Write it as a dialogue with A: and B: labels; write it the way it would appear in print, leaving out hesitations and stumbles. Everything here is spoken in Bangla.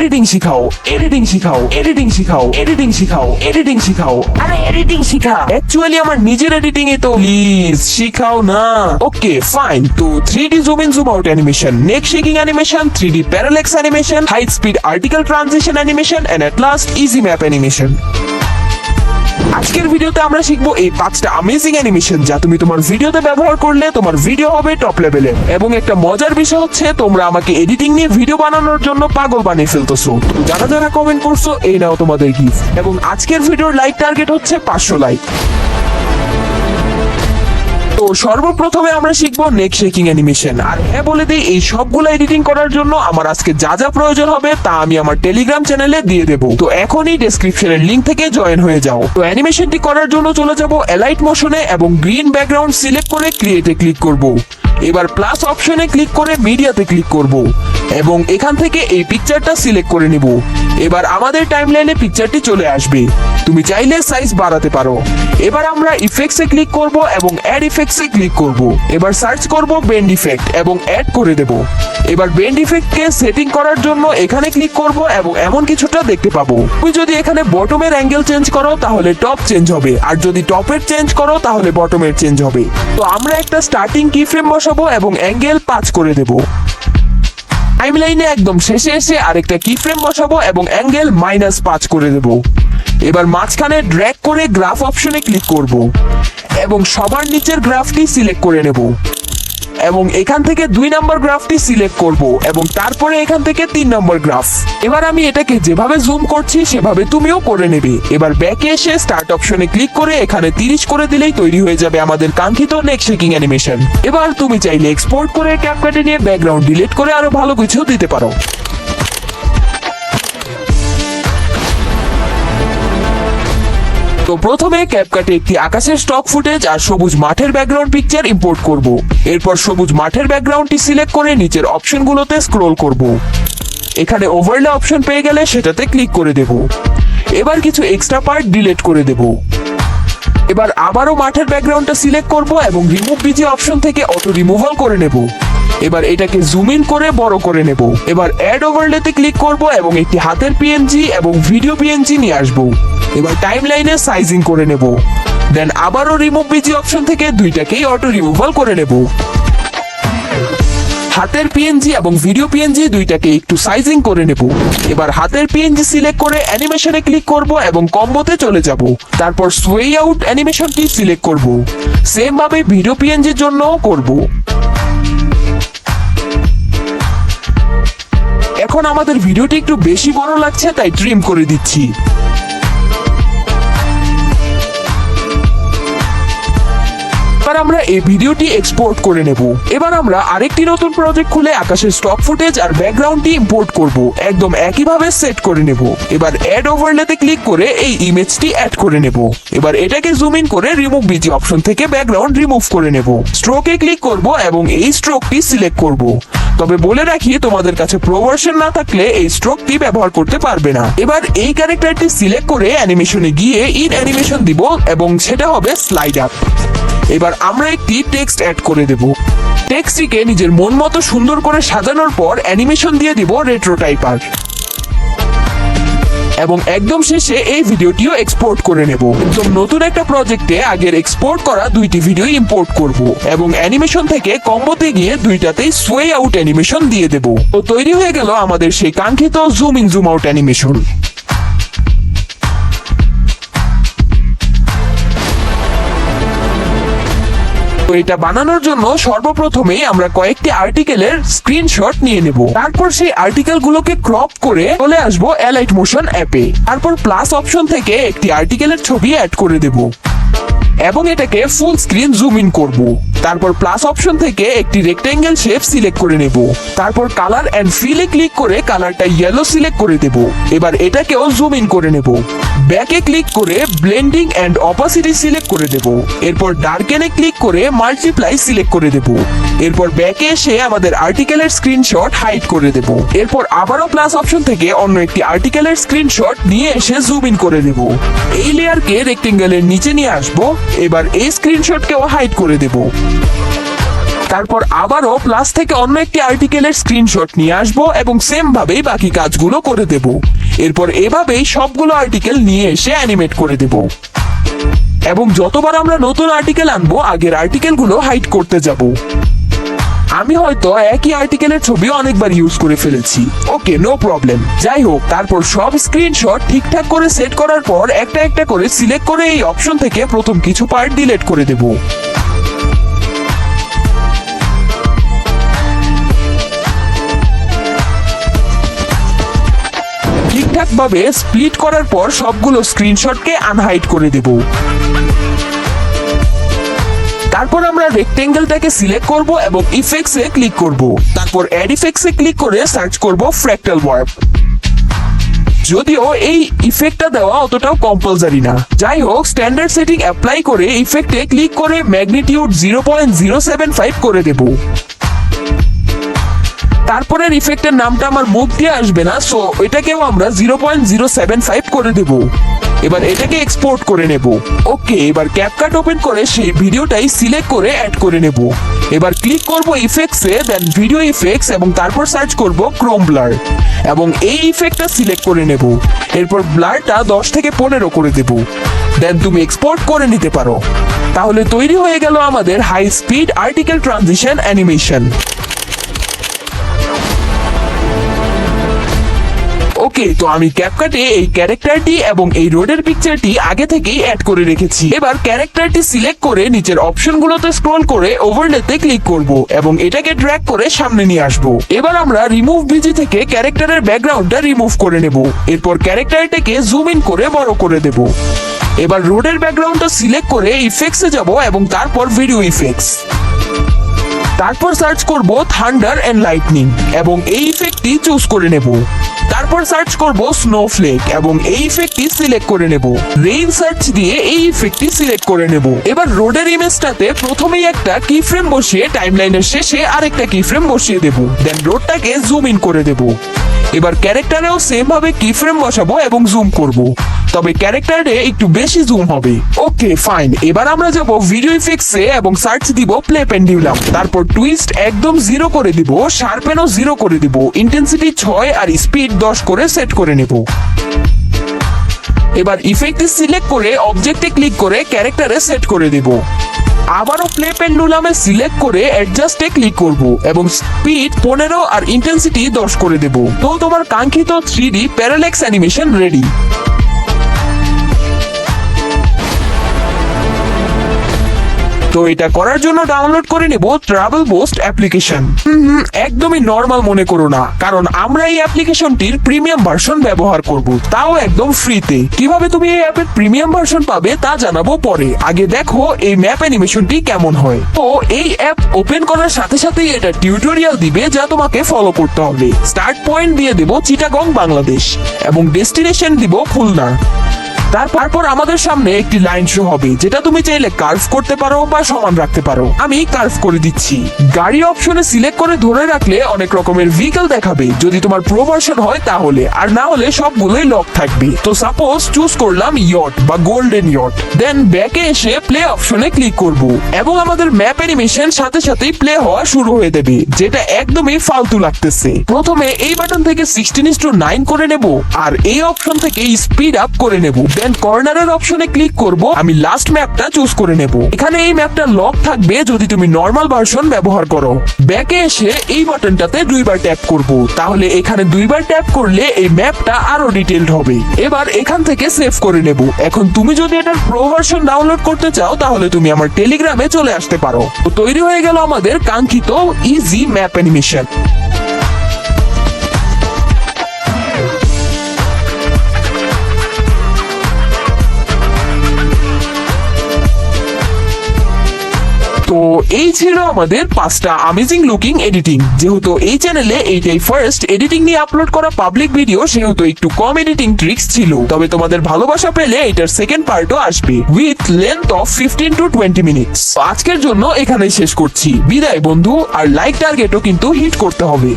A: এডিটিং শিখাও, এডিটিং শিখাও, এডিটিং শিখাও, এডিটিং শিখাও, এডিটিং শিখাও। আরে এডিটিং শিখা, অ্যাকচুয়ালি আমার নিজের এডিটিং এ তো প্লিজ শিখাও না। ওকে ফাইন, তো 3D zoom in zoom out animation, neck shaking animation, 3D parallax animation, high speed article transition animation and at last easy map animation. আজকের ভিডিওতে আমরা শিখবো এই 5টা অ্যামেজিং অ্যানিমেশন যা তুমি তোমার ভিডিওতে ব্যবহার করলে তোমার ভিডিও হবে টপ লেভেলের। এবং একটা মজার বিষয় হচ্ছে তোমরা আমাকে এডিটিং নিয়ে ভিডিও বানানোর জন্য পাগল বানিয়ে ফেলতেছো। যারা যারা কমেন্ট করছো এই নাও তোমাদের গিফট। এবং আজকের ভিডিওর লাইক টার্গেট হচ্ছে 500 লাইক। তো সর্বপ্রথমে আমরা শিখবো নেক শেকিং অ্যানিমেশন। আর হ্যাঁ বলে দিই, এই সবগুলো এডিটিং করার জন্য আমার আজকে যা যা প্রয়োজন হবে তা আমি আমার টেলিগ্রাম চ্যানেলে দিয়ে দেবো। তো এখনই ডেসক্রিপশনের লিংক থেকে জয়েন হয়ে যাও। তো অ্যানিমেশনটি করার জন্য চলে যাব এলাইট মোশনে এবং গ্রিন ব্যাকগ্রাউন্ড সিলেক্ট করে ক্রিয়েটে ক্লিক করব। এবার প্লাস অপশনে ক্লিক করে মিডিয়াতে ক্লিক করব এবং এখান থেকে এই পিকচারটা সিলেক্ট করে নিব। এবার আমাদের টাইমলাইনে পিকচারটি চলে আসবে। তুমি চাইলে সাইজ বাড়াতে পারো। এবার আমরা ইফেক্টসে ক্লিক করব এবং অ্যাড ইফেক্টসে ক্লিক করব। এবার সার্চ করব বেন্ড ইফেক্ট এবং অ্যাড করে দেব। এবার বেন্ড ইফেক্টকে সেটিং করার জন্য এখানে ক্লিক করব এবং এমন কিছুটা দেখতে পাবো। তুমি যদি এখানে বটমের অ্যাঙ্গেল চেঞ্জ করো তাহলে টপ চেঞ্জ হবে, আর যদি টপের চেঞ্জ করো তাহলে বটমের চেঞ্জ হবে। তো আমরা একটা স্টার্টিং কি ফ্রেম বসাবো এবং অ্যাঙ্গেল 5 করে দেব। টাইমলাইনে একদম শেষে এসে আরেকটা কি ফ্রেম বসাবো এবং অ্যাঙ্গেল -5 করে দেব। এবার মাঝখানে ড্র্যাগ করে গ্রাফ অপশনে ক্লিক করব এবং সবার নিচের গ্রাফটি সিলেক্ট করে নেব এবং এখান থেকে 2 নম্বর গ্রাফটি সিলেক্ট করব এবং তারপরে এখান থেকে 3 নম্বর গ্রাফ। এবার আমি এটাকে যেভাবে জুম করছি সেভাবে তুমিও করে নেবে। এবার ব্যাকে এসে স্টার্ট অপশনে ক্লিক করে এখানে 30 করে দিলেই তৈরি হয়ে যাবে আমাদের কাঙ্ক্ষিত নেক শেকিং অ্যানিমেশন। এবার তুমি চাইলে এক্সপোর্ট করে ক্যাপকাটে নিয়ে ব্যাকগ্রাউন্ড ডিলিট করে আরো ভালো কিছু দিতে পারো। তো প্রথমে ক্যাপকাটে একটি আকাশের স্টক ফুটেজ আর সবুজ মাঠের ব্যাকগ্রাউন্ড পিকচার ইম্পোর্ট করব। এরপর সবুজ মাঠের ব্যাকগ্রাউন্ডটি সিলেক্ট করে নিচের অপশনগুলোতে স্ক্রল করব। এখানে ওভারলে অপশন পেয়ে গেলে সেটাতে ক্লিক করে দেব। এবার কিছু এক্সট্রা পার্ট ডিলিট করে দেব। এবার আবারও মাঠের ব্যাকগ্রাউন্ডটা সিলেক্ট করব এবং রিমুভ বিজি অপশন থেকে অটো রিমুভাল করে নেব। এবার এটাকে জুম ইন করে বড় করে নেব। এবার অ্যাড ওভারলেতে ক্লিক করব এবং একটি হাতের পিএনজি এবং ভিডিও পিএনজি নিয়ে আসব। এবার টাইমলাইনে সাইজিং করে নেব। দেন আবারও রিমুভ বিজি অপশন থেকে দুইটাকেই অটো রিমুভাল করে নেব। হাতের পিএনজি এবং ভিডিও পিএনজি দুইটাকে একটু সাইজিং করে নেব। এবার হাতের পিএনজি সিলেক্ট করে অ্যানিমেশনে ক্লিক করব এবং কম্বোতে চলে যাব। তারপর সোয়ে আউট অ্যানিমেশনটি সিলেক্ট করব। সেম ভাবে ভিডিও পিএনজির জন্যও করব। এখন আমাদের ভিডিওটি একটু বেশি বড় লাগছে তাই ট্রিম করে দিচ্ছি। এবার আমরা এই ভিডিওটি এক্সপোর্ট করে নেব। এবার আমরা আরেকটি নতুন প্রজেক্ট খুলে আকাশের স্টক ফুটেজ আর ব্যাকগ্রাউন্ডটি ইম্পোর্ট করব। একদম একইভাবে সেট করে নেব। এবার অ্যাড ওভারলেতে ক্লিক করে এই ইমেজটি অ্যাড করে নেব। এবার এটাকে জুম ইন করে রিমুভ বিজি অপশন থেকে ব্যাকগ্রাউন্ড রিমুভ করে নেব। স্ট্রোকে ক্লিক করব এবং এই স্ট্রোকটি সিলেক্ট করব। তবে বলে রাখি, তোমাদের কাছে প্রো ভার্সন না থাকলে এই স্ট্রোকটি ব্যবহার করতে পারবে না। এবার এই ক্যারেক্টারটি সিলেক্ট করে অ্যানিমেশনে গিয়ে ইন অ্যানিমেশন দিব এবং সেটা হবে স্লাইড আপ। এবার আমরা একটি টেক্সট অ্যাড করে দেব। টেক্সটটিকে নিজের মন মতো সুন্দর করে সাজানোর পর অ্যানিমেশন দিয়ে দিব রেট্রো টাইপার এবং একদম শেষে এই ভিডিওটিও এক্সপোর্ট করে নেব। একদম নতুন একটা প্রজেক্টে আগের এক্সপোর্ট করা 2টি ভিডিও ইম্পোর্ট করব এবং অ্যানিমেশন থেকে কম্বোতে গিয়ে দুইটাতেই সোয়ে আউট অ্যানিমেশন দিয়ে দেব। তো তৈরি হয়ে গেল আমাদের সেই কাঙ্ক্ষিত zoom in zoom out animation. এটা বানানোর জন্য সর্বপ্রথমেই আমরা কয়েকটি আর্টিকেলের স্ক্রিনশট নিয়ে নেব। তারপর সেই আর্টিকেল গুলোকে ক্রপ করে চলে আসবো এলাইট মোশন অ্যাপে। তারপর প্লাস অপশন থেকে একটি আর্টিকেলের ছবি অ্যাড করে দেব এবং এটাকে ফুল স্ক্রিন জুম ইন করব। তারপর প্লাস অপশন থেকে একটি রেক্টেঙ্গেল শেপ সিলেক্ট করে নেব। তারপর কালার এন্ড ফিলে ক্লিক করে কালারটা ইয়েলো সিলেক্ট করে দেব। এবার এটাকেও জুম ইন করে নেব। ব্যাকে ক্লিক করে ব্লেন্ডিং এন্ড অপাসিটি সিলেক্ট করে দেব। এরপর ডার্কেনে ক্লিক করে মাল্টিপ্লাই সিলেক্ট করে দেব। এরপর ব্যাকে এসে আমাদের আর্টিকেলের স্ক্রিনশট হাইড করে দেব। এরপর আবারও প্লাস অপশন থেকে অন্য একটি আর্টিকেলের স্ক্রিনশট নিয়ে এসে জুম ইন করে দেব। এই লেয়ারকে রেক্টেঙ্গেলের নিচে নিয়ে আসবো। এবার এই স্ক্রিনশটকেও হাইড করে দেব। তারপর আবারও প্লাস থেকে অন্য একটি আর্টিকেলের স্ক্রিনশট নিয়ে আসবো এবং সেম ভাবেই বাকি কাজগুলো করে দেব। এরপর এভাবেই সবগুলো আর্টিকেল নিয়ে এসে অ্যানিমেট করে দেব এবং যতবার আমরা নতুন আর্টিকেল আনবো আগের আর্টিকেলগুলো হাইড করতে যাব। আমি হয়তো একই আর্টিকেলের ছবি অনেকবার ইউজ করে ফেলেছি, ওকে নো প্রবলেম। যাই হোক, তারপর সব স্ক্রিনশট ঠিকঠাক করে সেট করার পর একটা একটা করে সিলেক্ট করে এই অপশন থেকে প্রথম কিছু পার্ট ডিলিট করে দেব। ঠিকঠাক ভাবে স্প্লিট করার পর সবগুলো স্ক্রিনশটকে আনহাইড করে দেব। তারপর আমরা রেক্টেঙ্গেলটাকে সিলেক্ট করব এবং ইফেক্টস এ ক্লিক করব। তারপর অ্যাড ইফেক্টস এ ক্লিক করে সার্চ করব ফ্র্যাক্টাল ওয়ার্প। যদিও এই ইফেক্টটা দেওয়া অতটাও কম্পালসারি না। যাই হোক, স্ট্যান্ডার্ড সেটিং অ্যাপ্লাই করে ইফেক্টে ক্লিক করে ম্যাগনিটিউড 0.075 করে দেব। তারপরের ইফেক্টের নামটা আমার মুখ দিয়ে আসবে না, সো এটাকেও আমরা 0.075 করে দেব। এবার এটাকে এক্সপোর্ট করে নেব। ওকে, এবার ক্যাপকাট ওপেন করে সেই ভিডিওটাই সিলেক্ট করে অ্যাড করে নেব। এবার ক্লিক করব ইফেক্টসে, দেন ভিডিও ইফেক্টস এবং তারপর সার্চ করব ক্রোম ব্লার এবং এই ইফেক্টটা সিলেক্ট করে নেব। এরপর ব্লারটা 10 থেকে 15 করে দেব। দেন তুমি এক্সপোর্ট করে নিতে পারো। তাহলে তৈরি হয়ে গেল আমাদের high speed article transition animation. Okay, তো আমি ক্যাপকাটে এই ক্যারেক্টারটি এবং এই রোডের পিকচারটি আগে থেকেই অ্যাড করে রেখেছি। এবার ক্যারেক্টারটি সিলেক্ট করে নিচের অপশনগুলোতে স্ক্রল করে ওভারলেতে ক্লিক করব এবং এটাকে ড্র্যাগ করে সামনে নিয়ে আসব। এবার আমরা রিমুভ ভিজি থেকে ক্যারেক্টারের ব্যাকগ্রাউন্ডটা রিমুভ করে নেব। এরপর ক্যারেক্টারটাকে জুম ইন করে বড় করে দেব। এবার রোডের ব্যাকগ্রাউন্ডটা সিলেক্ট করে ইফেক্টসে যাব এবং তারপর ভিডিও ইফেক্টস। তারপর সার্চ করব থান্ডার এন্ড লাইটনিং এবং এই ইফেক্টটি চুজ করে নেব। তারপর সার্চ করব স্নোফ্লেক এবং এই ইফেক্টটি সিলেক্ট করে নেব। রেইন সার্চ দিয়ে এই ইফেক্টটি সিলেক্ট করে নেব। এবার রোডের ইমেজটাতে প্রথমেই একটা কি ফ্রেম বসিয়ে টাইমলাইনের শেষে আরেকটা কি ফ্রেম বসিয়ে দেব। দেন রোডটাকে জুম ইন করে দেব। এবার ক্যারেক্টারেও সেম ভাবে কি ফ্রেম বসাবো এবং জুম করব, তবে ক্যারেক্টারে একটু বেশি জুম হবে। ওকে ফাইন, এবার আমরা যাব ভিডিও ইফেক্টসে এবং সার্চ দিব প্লে পেন্ডুলাম। তারপর টুইস্ট একদম 0 করে দিব, শার্পেনও 0 করে দিব, ইন্টেন্সিটি 6 আর স্পিড 10 করে সেট করে নেব। এবার ইফেক্ট সিলেক্ট করে অবজেক্টে ক্লিক করে ক্যারেক্টারে সেট করে দেব। আবারও প্লে পেন্ডুলামে সিলেক্ট করে অ্যাডজাস্টে ক্লিক করব এবং স্পিড 15 আর ইন্টেন্সিটি 10 করে দেব। তো তোমার কাঙ্ক্ষিত 3D প্যারাল্যাক্স অ্যানিমেশন রেডি। তো এটা করার জন্য ডাউনলোড করে নেব ট্রাভেল বুস্ট অ্যাপ্লিকেশন। একদমই নরমাল মনে করো না, কারণ আমরা এই অ্যাপ্লিকেশনটির প্রিমিয়াম ভার্সন ব্যবহার করব, তাও একদম ফ্রিতে। কিভাবে তুমি এই অ্যাপের প্রিমিয়াম ভার্সন পাবে তা জানাবো পরে। আগে দেখো এই ম্যাপ অ্যানিমেশনটি কেমন হয়। তো এই অ্যাপ ওপেন করার সাথে সাথেই এটা টিউটোরিয়াল দিবে যা তোমাকে ফলো করতে হবে। স্টার্ট পয়েন্ট দিয়ে দেব চিটাগং বাংলাদেশ এবং ডেস্টিনেশন দিব খুলনা। তারপর আমাদের সামনে একটি লাইন শো হবে, যেটা তুমি চাইলে কার্ভ করতে পারো বা সমান রাখতে পারো। আমি কার্ভ করে দিচ্ছি। গাড়ি অপশনে সিলেক্ট করে ধরে রাখলে অনেক রকমের ভেহিকল দেখাবে, যদি তোমার প্রো ভার্সন হয় তাহলে, আর না হলে সবগুলোই লক থাকবে। তো সাপোজ চুজ করলাম ইয়ট বা গোল্ডেন ইয়ট। দেন ব্যাকে এসে প্লে অপশনে ক্লিক করব এবং আমাদের ম্যাপ অ্যানিমেশন সাথে সাথেই প্লে হওয়া শুরু হয়ে যাবে, যেটা একদমই ফালতু লাগতেছে। প্রথমে এই বাটন থেকে 16:9 করে নেব আর এই অপশন থেকে স্পিড আপ করে নেব। দেন কর্নারের অপশনে ক্লিক করব। আমি লাস্ট ম্যাপটা চুজ করে নেব। এখানে এই ম্যাপটা লক থাকবে যদি তুমি নরমাল ভার্সন ব্যবহার করো। ব্যাকে এসে এই বাটনটাতে 2বার ট্যাপ করব, তাহলে এখানে 2বার ট্যাপ করলে এই ম্যাপটা আরো ডিটেইলড হবে। এবার এখান থেকে সেভ করে নেব। এখন তুমি যদি এটার প্রো ভার্সন ডাউনলোড করতে চাও তাহলে তুমি আমার টেলিগ্রামে চলে আসতে পারো। তো তৈরি হয়ে গেল আমাদের কাঙ্ক্ষিত ইজি ম্যাপ অ্যানিমেশন। তো এই ছিল আমাদের 5টা অ্যামেজিং লুকিং এডিটিং। যেহেতু এই চ্যানেলে এইটাই ফার্স্ট এডিটিং নিয়ে আপলোড করা পাবলিক ভিডিও, সেহেতু একটু কম এডিটিং ট্রিক্স ছিল। তবে তোমাদের ভালোবাসা পেলে এটার সেকেন্ড পার্টও আসবে with length of 15 to 20 minutes. আজকের জন্য এখানেই শেষ করছি। বিদায় বন্ধু, আর লাইক টার্গেটও কিন্তু হিট করতে হবে।